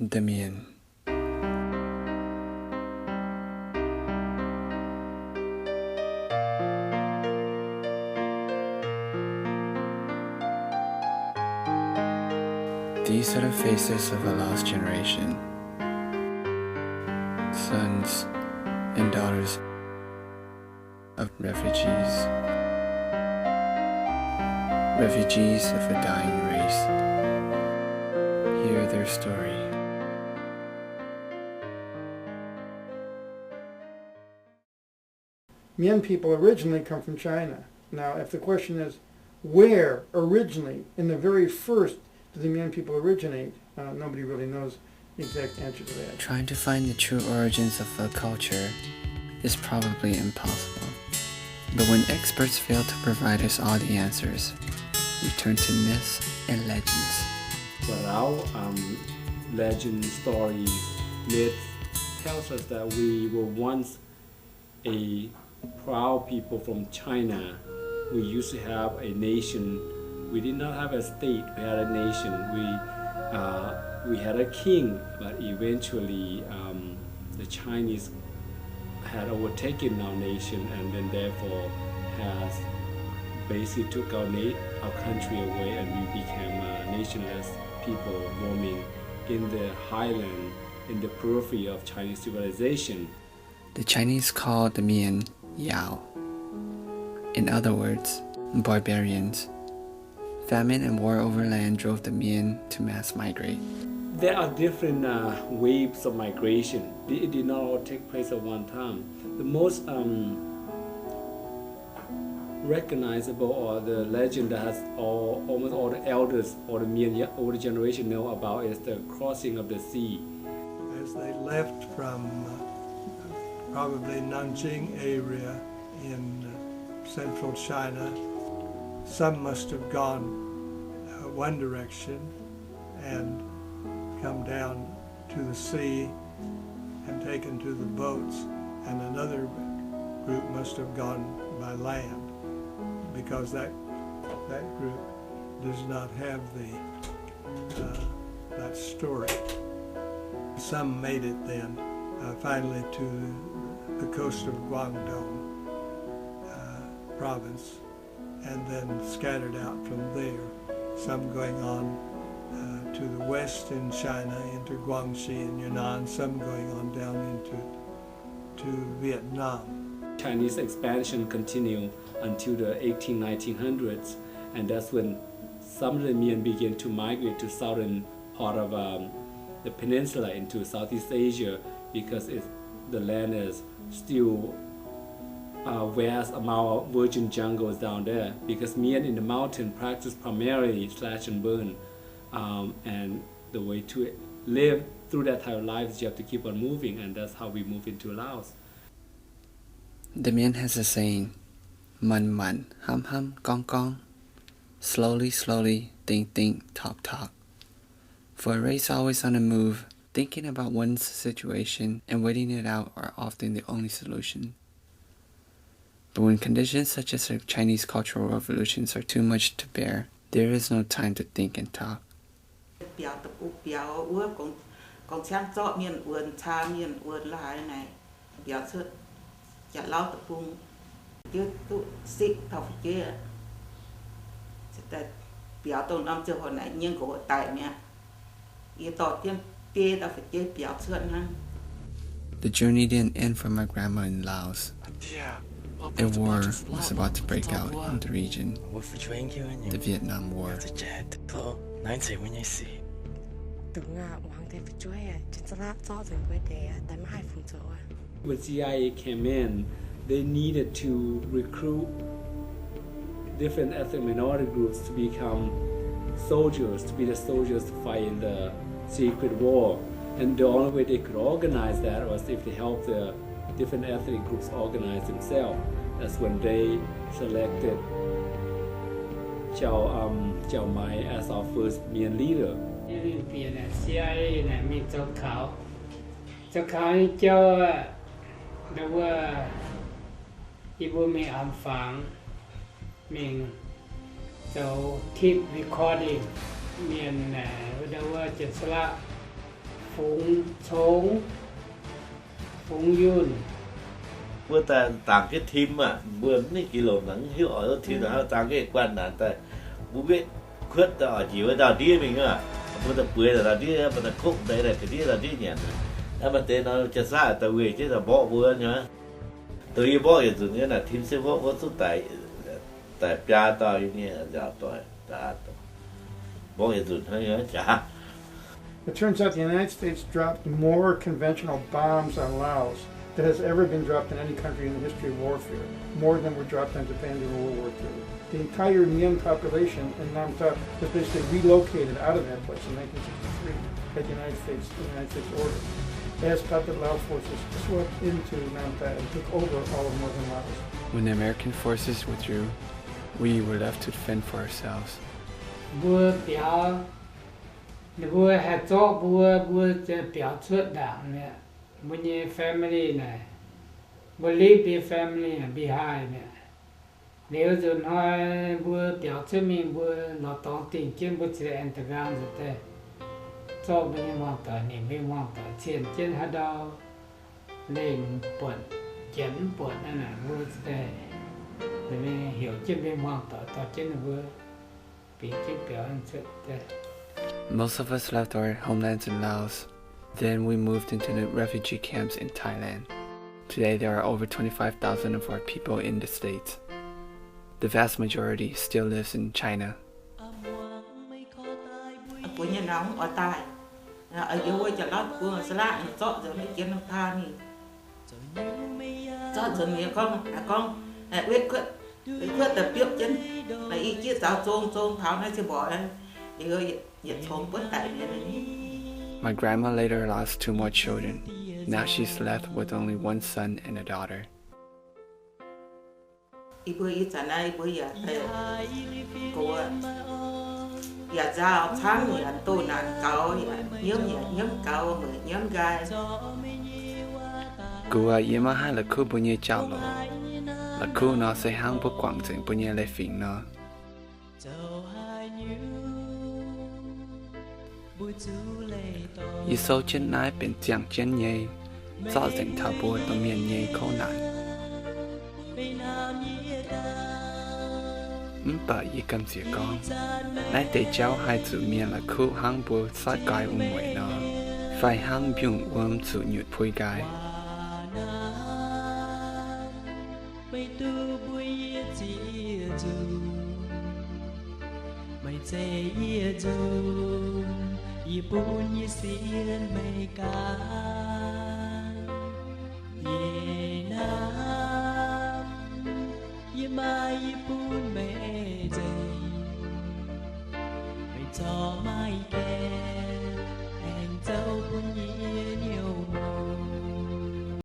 The Mien. These are the faces of a lost generation, sons and daughters of refugees of a dying race. Hear their story. Mien people originally come from China. Now, if the question is, where originally, in the very first, did the Mien people originate? Nobody really knows the exact answer to that. Trying to find the true origins of a culture is probably impossible. But when experts fail to provide us all the answers, we turn to myths and legends. Well, legend, stories, myths tells us that we were once a proud people from China. We used to have a nation. We did not have a state, we had a nation. We had a king, but eventually the Chinese had overtaken our nation and then therefore has basically took our country away, and we became nationless people roaming in the highland, in the periphery of Chinese civilization. The Chinese called the Mien Yao. In other words, barbarians. Famine and war over land drove the Mien to mass migrate. There are different waves of migration. It did not all take place at one time. The most recognizable, or the legend that has almost all the elders or the Mien older generation know about, is the crossing of the sea. As they left from probably Nanjing area in central China, some must have gone one direction and come down to the sea and taken to the boats, and another group must have gone by land, because that group does not have that story. Some made it then finally to the coast of Guangdong province, and then scattered out from there, some going on to the west in China into Guangxi and Yunnan, some going on down into Vietnam. Chinese expansion continued until the 1900s, and that's when some of the Mien began to migrate to southern part of the peninsula into Southeast Asia, because the land is still vast amount of virgin jungles down there, because Mien in the mountain practice primarily slash and burn, and the way to live through that type of life is you have to keep on moving, and that's how we move into Laos. The Mien has a saying, "Man man, hum hum, gong gong." Slowly, slowly, think think, talk talk. For a race always on the move, thinking about one's situation and waiting it out are often the only solution. But when conditions such as the Chinese Cultural Revolutions are too much to bear, there is no time to think and talk. The journey didn't end for my grandma in Laos. A war was about to break out in the region, the Vietnam War. When CIA came in, they needed to recruit different ethnic minority groups to become soldiers, to be the soldiers to fight in the secret war. And the only way they could organize that was if they helped the different ethnic groups organize themselves. That's when they selected Chow Mai as our first Mien leader. Philippines này, CIA này, mình cho khảo đi cho đâu ibu mình âm phẳng mình cho keep recording mình đâu chỉ là phụng sống phụng yun bữa ta tàng cái thím à bữa mấy kilo nắng hiếu ở thì nó tàng cái quan là ta bố biết khuyết ta ở chỉ với đào đi mình à bữa ta bưởi là đi mà ta khúc đấy là cái đi là đi nhỉ mà tên nó chả xa ta về chứ là bỏ bữa nhá từ khi bỏ rồi như là thím sẽ bỏ số tại bia tao như này là ta bỏ rồi hơi chả. It turns out the United States dropped more conventional bombs on Laos than has ever been dropped in any country in the history of warfare, more than were dropped on Japan during World War II. The entire Mien population in Nam Ta was basically relocated out of that place in 1963 at the United States order, as puppet Lao forces swept into Nam Ta and took over all of northern Laos. When the American forces withdrew, we were left to fend for ourselves. Bữa hè cho bữa chơi biểu xuất đảng nè, bữa như family này, bữa leave the family behind nè. Nếu rồi nói bữa biểu xuất mình bữa nó tốn tiền kiếm bữa chơi underground rồi thế, cho bữa như mong tờ niệm với mong tờ trên hết đâu lên buồn chấn buồn này nè bữa chơi, rồi mình hiểu chứ với mong tờ trên bữa bị cái biểu ăn xuất thế. Most of us left our homelands in Laos. Then we moved into the refugee camps in Thailand. Today there are over 25,000 of our people in the States. The vast majority still lives in China. Của nhà nó ở tại ở dưới chợ lót của sá lạ chọn rồi mấy kiến tha nè chọn rồi mấy con biết tập tiếp chân là ý chí giáo trông tháo nó sẽ bỏ thì ơi nhiệt thôn bất tại My grandma later lost 2 more children. Now she's left with only 1 son and a daughter. Ibu này ibu ya cô ya giao tháng ya tôi nạn cao nhóm cao mà nhóm gai Cô yếm hai là cô bao nhiêu cháu lo, là cô nó sẽ hàng bộ quảng trình bao nhiêu lấy phỉnh nó. Yêu sâu trên nái bên chẳng chân nhây, rõ ràng thảo bùa tầm miền nhây khâu nạn. Bà ý cầm dìa con, nái để cháu hai chữ miền là khu hàng bùa sát gai mùi nó, phải hàng biụng chữ nhụt phôi gai. mày dễ yêu dù y bún y xiên mày cá